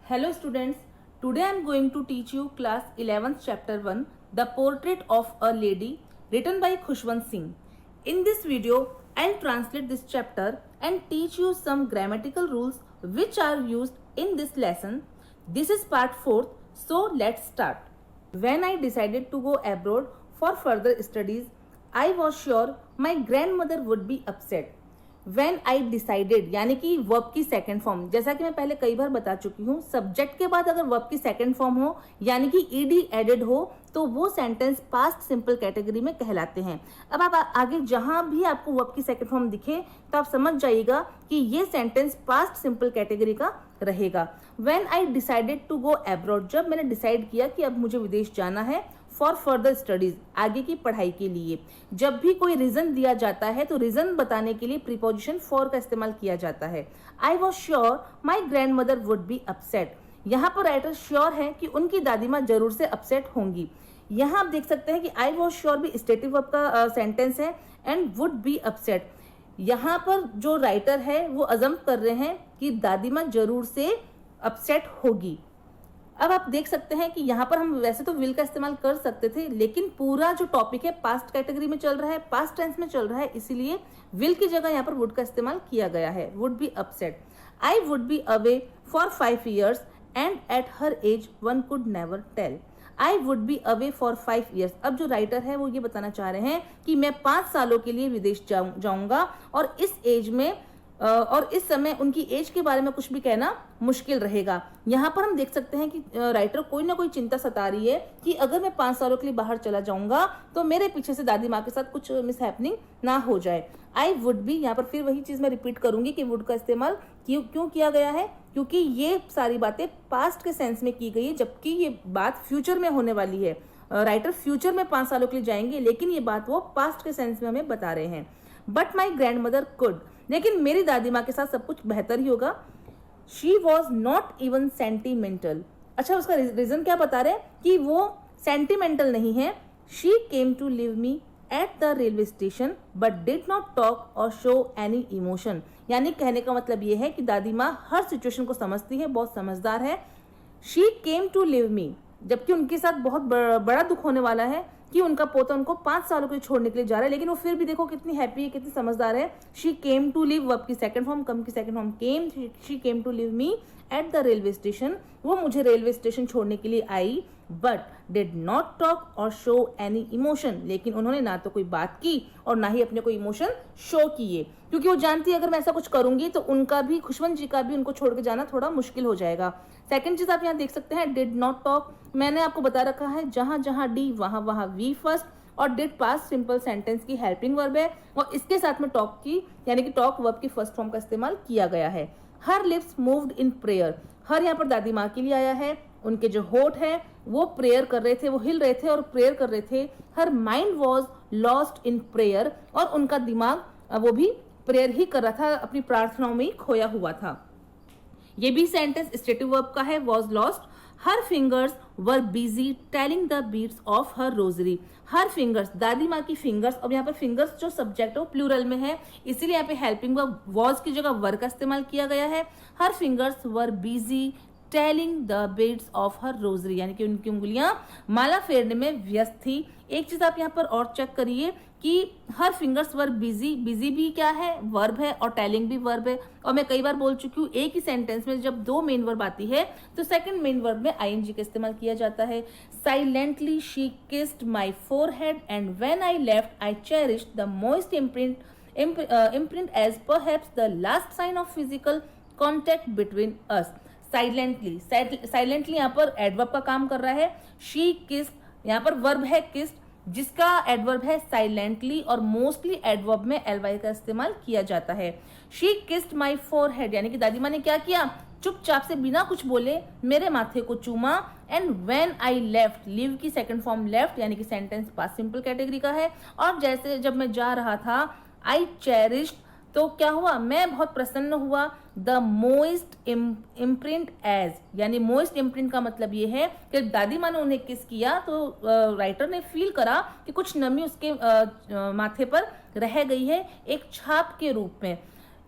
Hello students, today I am going to teach you class 11th chapter 1 The Portrait of a Lady written by Khushwant Singh. In this video, I will translate this chapter and teach you some grammatical rules which are used in this lesson. This is part 4th, so let's start. When I decided to go abroad for further studies, I was sure my grandmother would be upset. When I decided यानी कि verb की second form, जैसा कि मैं पहले कई बार बता चुकी हूँ, सब्जेक्ट के बाद अगर वर्ब की सेकंड फॉर्म हो यानी कि ईडी एडेड हो तो वो सेंटेंस पास्ट सिंपल कैटेगरी में कहलाते हैं. अब आप आगे जहां भी आपको वर्ब की सेकंड फॉर्म दिखे तो आप समझ जाइएगा कि ये सेंटेंस पास्ट सिंपल कैटेगरी का रहेगा. When I decided to go abroad, जब मैंने डिसाइड किया कि अब मुझे विदेश जाना है फॉर फर्दर स्टडीज, आगे की पढ़ाई के लिए. जब भी कोई रीजन दिया जाता है तो रीजन बताने के लिए प्रीपोजिशन फॉर का इस्तेमाल किया जाता है. I was sure my grand mother would be upset. यहाँ पर राइटर श्योर है कि उनकी दादी माँ जरूर से अपसेट होंगी. यहाँ आप देख सकते हैं कि आई वॉज श्योर भी स्टेटिव वर्ब का सेंटेंस है एंड वुड बी अपसेट. यहाँ पर जो राइटर है वो अजम कर रहे हैं कि दादी माँ जरूर से अपसेट होगी. अब आप देख सकते हैं कि यहाँ पर हम वैसे तो विल का इस्तेमाल कर सकते थे, लेकिन पूरा जो टॉपिक है पास्ट कैटेगरी में चल रहा है, पास्ट टेंस में चल रहा है, इसीलिए विल की जगह यहाँ पर वुड का इस्तेमाल किया गया है. Would be upset. I would be away for 5 years and at her age one could never tell. I would be away for 5 years. अब जो राइटर है वो ये बताना चाह रहे हैं कि मैं 5 सालों के लिए विदेश जाऊंगा और इस एज में और इस समय उनकी एज के बारे में कुछ भी कहना मुश्किल रहेगा. यहाँ पर हम देख सकते हैं कि राइटर कोई ना कोई चिंता सता रही है कि अगर मैं 5 सालों के लिए बाहर चला जाऊंगा तो मेरे पीछे से दादी माँ के साथ कुछ मिस हैपनिंग ना हो जाए. आई वुड बी, यहाँ पर फिर वही चीज मैं रिपीट करूंगी कि वुड का इस्तेमाल क्यों किया गया है, क्योंकि ये सारी बातें पास्ट के सेंस में की गई है, जबकि ये बात फ्यूचर में होने वाली है. राइटर फ्यूचर में 5 सालों के लिए जाएंगे, लेकिन ये बात वो पास्ट के सेंस में हमें बता रहे हैं. But my grand mother could, लेकिन मेरी दादी माँ के साथ सब कुछ बेहतर ही होगा. She was not even sentimental. अच्छा, उसका रीजन क्या बता रहे हैं कि वो सेंटिमेंटल नहीं है. She came to leave me at the railway station but did not talk or show any emotion. यानी कहने का मतलब ये है कि दादी माँ हर सिचुएशन को समझती है, बहुत समझदार है. She came to leave me, जबकि उनके साथ बहुत बड़ा दुख होने वाला है कि उनका पोता उनको 5 सालों के लिए छोड़ने के लिए जा रहा है, लेकिन वो फिर भी देखो कितनी हैप्पी है, कितनी समझदार है. She came to leave, verb की सेकंड फॉर्म, कम की second form came. She came to leave me at the railway station, वो मुझे रेलवे स्टेशन छोड़ने के लिए आई. But did not talk or show any emotion, लेकिन उन्होंने ना तो कोई बात की और ना ही अपने कोई इमोशन शो किए, क्योंकि वो जानती है अगर मैं ऐसा कुछ करूंगी तो उनका भी, खुशवंत जी का भी उनको छोड़ के जाना थोड़ा मुश्किल हो जाएगा. सेकंड चीज आप यहाँ देख सकते हैं, डिड नॉट टॉक. मैंने आपको बता रखा है जहां जहां डी वहां वहां वी फर्स्ट, और डिड पास्ट सिंपल सेंटेंस की हेल्पिंग वर्ब है और इसके साथ में टॉक की यानी कि टॉक वर्ब की फर्स्ट फॉर्म का इस्तेमाल किया गया है. Her lips moved in prayer. Her यहाँ पर दादी माँ के लिए आया है. उनके जो होठ है वो प्रेयर कर रहे थे, वो हिल रहे थे और प्रेयर कर रहे थे. Her mind was lost in prayer, और उनका दिमाग वो भी प्रेयर ही कर रहा था, अपनी प्रार्थनाओं में ही खोया हुआ था. ये भी सेंटेंस स्टेटिव वर्ब का है, was lost. Her fingers were busy telling the beads of her rosary. Her fingers, दादी माँ की फिंगर्स, और यहाँ पर फिंगर्स जो सब्जेक्ट है वो प्लूरल में है, इसीलिए यहाँ पे हेल्पिंग वर्ब वॉज की जगह वर का इस्तेमाल किया गया है. Her fingers were busy telling the beads of her rosary, यानी कि उनकी उंगलियां माला फेरने में व्यस्त थी. एक चीज आप यहाँ पर और चेक करिए कि हर फिंगर्स वर बिजी, बिजी भी क्या है, वर्ब है, और टेलिंग भी वर्ब है. और मैं कई बार बोल चुकी हूँ एक ही सेंटेंस में जब 2 मेन वर्ब आती है तो सेकंड मेन वर्ब में आईएनजी का इस्तेमाल किया जाता है. Silently she kissed my forehead and when I left I cherished the most imprint as perhaps the last sign of physical contact between us. Silently यहाँ पर एडवर्ब का काम कर रहा है. शी किस्ड, यहाँ पर वर्ब है किस्ड, जिसका एडवर्ब है साइलेंटली, और मोस्टली एडवर्ब में एलवाई का इस्तेमाल किया जाता है. शी किस्ड माई फोरहेड, यानी कि दादी माँ ने क्या किया, चुपचाप से बिना कुछ बोले मेरे माथे को चूमा. And when I left, live की सेकंड फॉर्म लेफ्ट, यानी कि सेंटेंस पास्ट सिंपल कैटेगरी का है. और जैसे जब मैं जा रहा था, आई चेरिश्ड, तो क्या हुआ, मैं बहुत प्रसन्न हुआ. द मोइस्ट इम्प्रिंट एज, यानी मोइस्ट इम्प्रिंट का मतलब ये है कि दादी माँ ने उन्हें किस किया तो राइटर ने फील करा कि कुछ नमी उसके माथे पर रह गई है एक छाप के रूप में.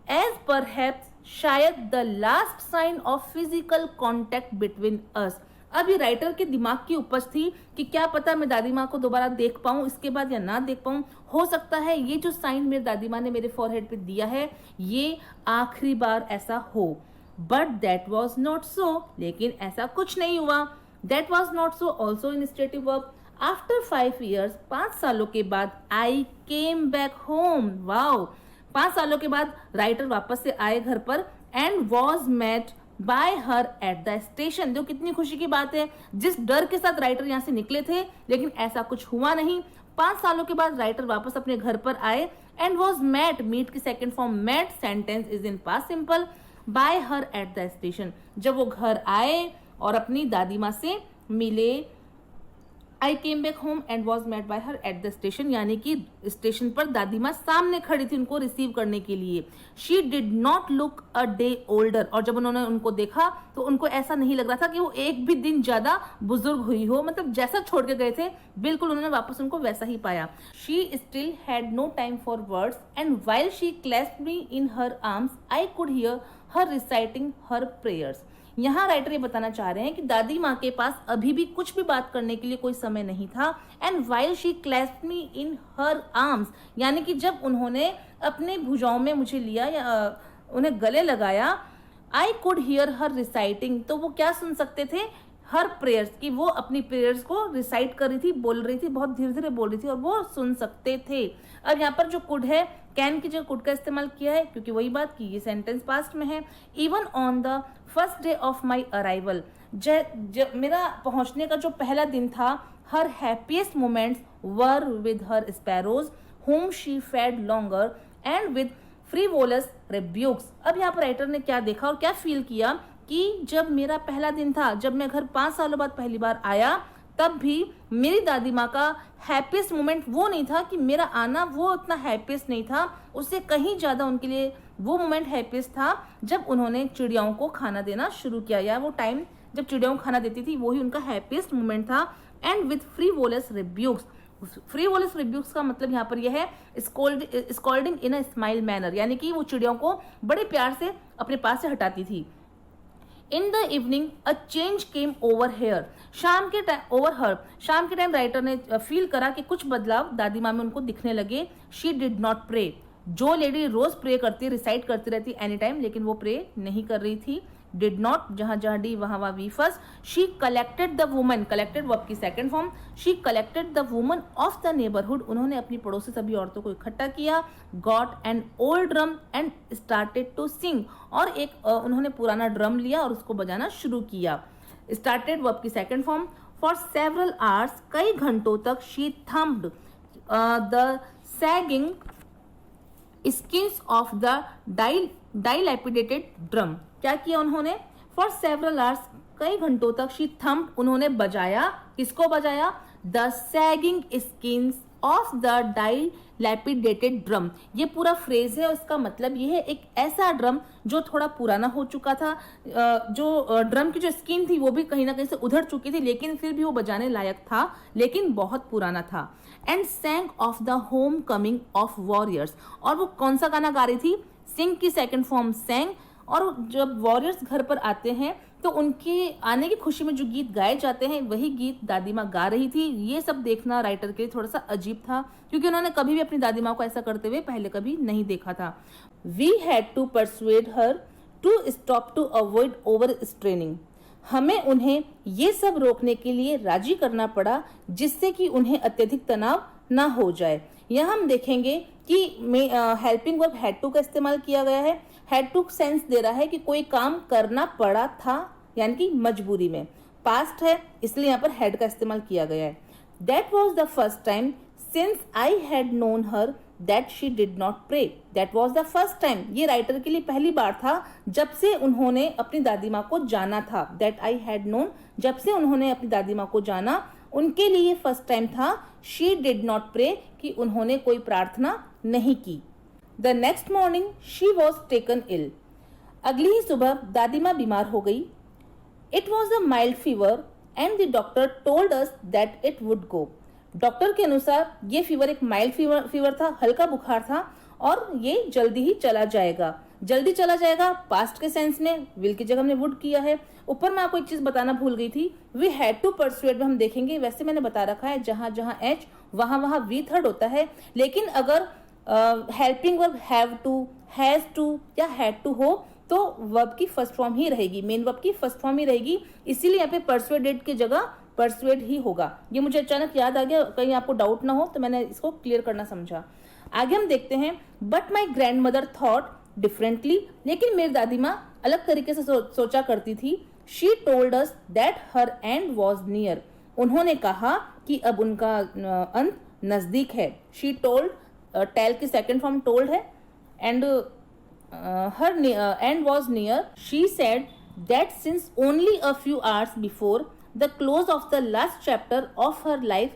एज परहैप्स शायद the last sign of physical contact between us. अब ये राइटर के दिमाग की उपज थी कि क्या पता मैं दादी माँ को दोबारा देख पाऊं इसके बाद या ना देख पाऊं। हो सकता है ये जो साइन मेरी दादी माँ ने मेरे फॉरहेड पे दिया है ये आखिरी बार ऐसा हो। But that was not so, लेकिन ऐसा कुछ नहीं हुआ। That was not so also in stative verb. After 5 years, 5 सालों के बाद, आई केम बैक होम। वाओ, 5 सालों के बाद राइटर वापस से आए घर पर and was met by her at the station. जो कितनी खुशी की बात है, जिस डर के साथ राइटर यहाँ से निकले थे लेकिन ऐसा कुछ हुआ नहीं। 5 सालों के बाद राइटर वापस अपने घर पर आए एंड वॉज मेट, मीट की second form met, sentence is in past simple, by her at the station. जब वो घर आए और अपनी दादी माँ से मिले, I came back home and was met by her at the station, यानी कि स्टेशन पर दादी माँ सामने खड़ी थी उनको रिसीव करने के लिए। She did not look a day older, और जब उन्होंने उनको देखा तो उनको ऐसा नहीं लग रहा था कि वो एक भी दिन ज्यादा बुजुर्ग हुई हो, मतलब जैसा छोड़ के गए थे बिल्कुल उन्होंने वापस उनको वैसा ही पाया। She still had no time for words and while she clasped me in her arms I could hear her reciting her prayers. यहाँ राइटर ये बताना चाह रहे हैं कि दादी माँ के पास अभी भी कुछ भी बात करने के लिए कोई समय नहीं था। And while she clasped me in her arms, यानी कि जब उन्होंने अपने भुजाओं में मुझे लिया या उन्हें गले लगाया, आई कुड हियर हर रिसाइटिंग, तो वो क्या सुन सकते थे, हर प्रेयर्स की, वो अपनी प्रेयर्स को रिसाइट कर रही थी, बोल रही थी, बहुत धीरे धीरे बोल रही थी और वो सुन सकते थे। अब यहाँ पर जो कुड है, कैन की जगह कुड का इस्तेमाल किया है क्योंकि वही बात की ये सेंटेंस पास्ट में है। Even on the first day of my arrival, जब मेरा पहुंचने का जो पहला दिन था, her happiest moments were with her sparrows whom she fed longer and with frivolous rebukes। अब यहाँ पर राइटर ने क्या देखा और क्या फील किया कि जब मेरा पहला दिन था, जब मैं घर 5 सालों बाद पहली बार आया, तब भी मेरी दादी माँ का हैप्पीएस्ट मोमेंट वो नहीं था कि मेरा आना वो उतना हैप्पीएस्ट नहीं था, उससे कहीं ज़्यादा उनके लिए वो मोमेंट हैप्पीएस्ट था जब उन्होंने चिड़ियाओं को खाना देना शुरू किया, या वो टाइम जब चिड़ियाओं को खाना देती थी वही उनका हैप्पीएस्ट मोमेंट था। एंड विथ फ्रीवोलस रिब्यूक्स, फ्रीवोलस रिब्यूक्स का मतलब यहाँ पर यह है scolding in a smile manner, यानी कि वो चिड़ियों को बड़े प्यार से अपने पास से हटाती थी। In the evening a change came over here, शाम के टाइम राइटर ने फील करा कि कुछ बदलाव दादी माँ में उनको दिखने लगे। शी डिड नॉट प्रे, जो लेडी रोज प्रे करती रिसाइट करती रहती एनी टाइम, लेकिन वो प्रे नहीं कर रही थी। डिड नॉट, जहां जहां डी वहां वहां V first. She collected the women, collected verb की second form, she collected the women of the neighbourhood, उन्होंने अपनी पड़ोसी सभी औरतों को इकट्ठा किया। Got an old drum and started to sing, और एक उन्होंने पुराना ड्रम लिया और उसको बजाना शुरू किया। स्टार्टेड वर्ब की second form. For several hours, कई घंटों तक, she thumped the sagging skins of the dilapidated drum, क्या किया उन्होंने, फॉर सेवरल आवर्स, कई घंटों तक, शी थम्प्ड, उन्होंने बजाया, किसको बजाया, the sagging skins of the dilapidated drum. ये पूरा फ्रेज है, उसका मतलब ये है एक ऐसा ड्रम जो थोड़ा पुराना हो चुका था, जो ड्रम की जो स्किन थी वो भी कहीं ना कहीं से उधड़ चुकी थी, लेकिन फिर भी वो बजाने लायक था, लेकिन बहुत पुराना था। And सैंग of the home coming of warriors, और वो कौन सा गाना गा रही थी, सिंग की सेकंड फॉर्म सैंग, और जब वॉरियर्स घर पर आते हैं तो उनके आने की खुशी में जो गीत गाए जाते हैं वही गीत दादी माँ गा रही थी। ये सब देखना राइटर के लिए थोड़ा सा अजीब था, क्योंकि उन्होंने कभी भी अपनी दादी माँ को ऐसा करते हुए पहले कभी नहीं देखा था। We had to persuade her to stop to avoid overstraining, हमें उन्हें ये सब रोकने के लिए राजी करना पड़ा जिससे कि उन्हें अत्यधिक तनाव ना हो जाए। यहाँ हम देखेंगे कि हेल्पिंग वर्ब हैड टू का इस्तेमाल किया गया है। हैड टू सेंस दे रहा है कि कोई काम करना पड़ा था, यानी कि मजबूरी में। पास्ट है इसलिए यहाँ पर हैड का इस्तेमाल किया गया है। That was the first time since I had known her that she did not pray, that was the first time, ये राइटर के लिए पहली बार था जब से उन्होंने अपनी दादी माँ को जाना था। दैट आई हैड नोन, जब से उन्होंने अपनी दादी माँ को जाना, उनके लिए फर्स्ट टाइम था। शी डिड नॉट प्रे, कि उन्होंने कोई प्रार्थना नहीं की। The next morning she was taken ill, अगली ही सुबह दादी माँ बीमार हो गई। It was a mild fever and the doctor told us that it would go, doctor के अनुसार ये फीवर एक माइल्ड फीवर था, हल्का बुखार था, और ये जल्दी ही चला जाएगा। जल्दी चला जाएगा पास्ट के सेंस में, विल की जगह हमने वुड किया है। ऊपर मैं आपको एक चीज बताना भूल गई थी, वी हैड टू परसुएड में हम देखेंगे, वैसे मैंने बता रखा है जहां जहां एच वहां वहां वी थर्ड होता है। लेकिन अगर helping verb have to, has to या हैड टू हो तो वर्ब की फर्स्ट फॉर्म ही रहेगी, मेन वर्ब की फर्स्ट फॉर्म ही रहेगी। इसीलिए यहाँ पे परसुएडेड की जगह परसुएड ही होगा। ये मुझे अचानक याद आ गया, कहीं आपको डाउट ना हो तो मैंने इसको क्लियर करना समझा। आगे हम देखते हैं, but my grand mother thought differently, लेकिन मेरी दादी माँ अलग तरीके से सोचा करती थी। She told us that her and was near, उन्होंने कहा कि अब उनका अंत नजदीक है। शी टोल्ड, टेल की सेकेंड फॉर्म टोल्ड है, and her end was near. She said that since only a few hours before the close of the last chapter of her life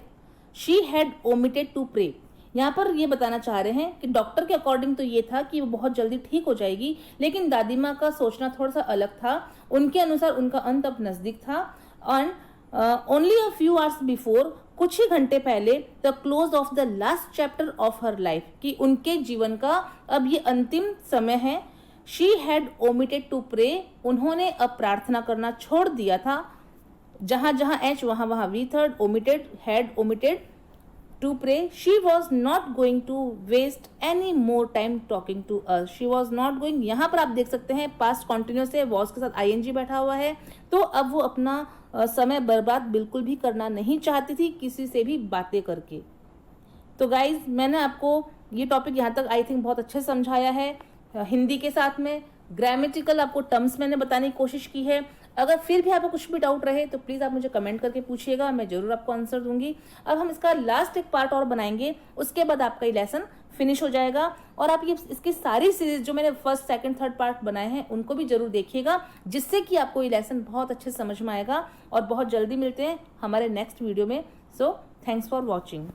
she had omitted to pray. यहाँ पर ये बताना चाह रहे हैं कि doctor के अकॉर्डिंग तो ये था कि वो बहुत जल्दी ठीक हो जाएगी, लेकिन दादी माँ का सोचना थोड़ा सा अलग था। उनके अनुसार उनका अंत अब नजदीक था। And only a few hours before, कुछ ही घंटे पहले, the close of the last chapter of her life, कि उनके जीवन का अब ये अंतिम समय है। She had omitted to pray, उन्होंने अब प्रार्थना करना छोड़ दिया था। जहां जहां एच वहां वहां V third, omitted, had omitted to pray. She was not going to waste any more time talking to us. She was not going, यहाँ पर आप देख सकते हैं पास्ट कॉन्टिन्यूस है, वॉज के साथ आईएनजी बैठा हुआ है, तो अब वो अपना समय बर्बाद बिल्कुल भी करना नहीं चाहती थी किसी से भी बातें करके। तो गाइज, मैंने आपको ये टॉपिक यहाँ तक आई थिंक बहुत अच्छे से समझाया है। हिंदी के साथ में ग्रामेटिकल आपको टर्म्स मैंने बताने की कोशिश की है। अगर फिर भी आपको कुछ भी डाउट रहे तो प्लीज़ आप मुझे कमेंट करके पूछिएगा, मैं जरूर आपको आंसर दूंगी। अब हम इसका लास्ट एक पार्ट और बनाएंगे, उसके बाद आपका ये लेसन फिनिश हो जाएगा। और आप ये इसकी सारी सीरीज जो मैंने फर्स्ट, सेकंड, थर्ड पार्ट बनाए हैं उनको भी जरूर देखिएगा, जिससे कि आपको ये लेसन बहुत अच्छे से समझ में आएगा। और बहुत जल्दी मिलते हैं हमारे नेक्स्ट वीडियो में। So thanks for watching.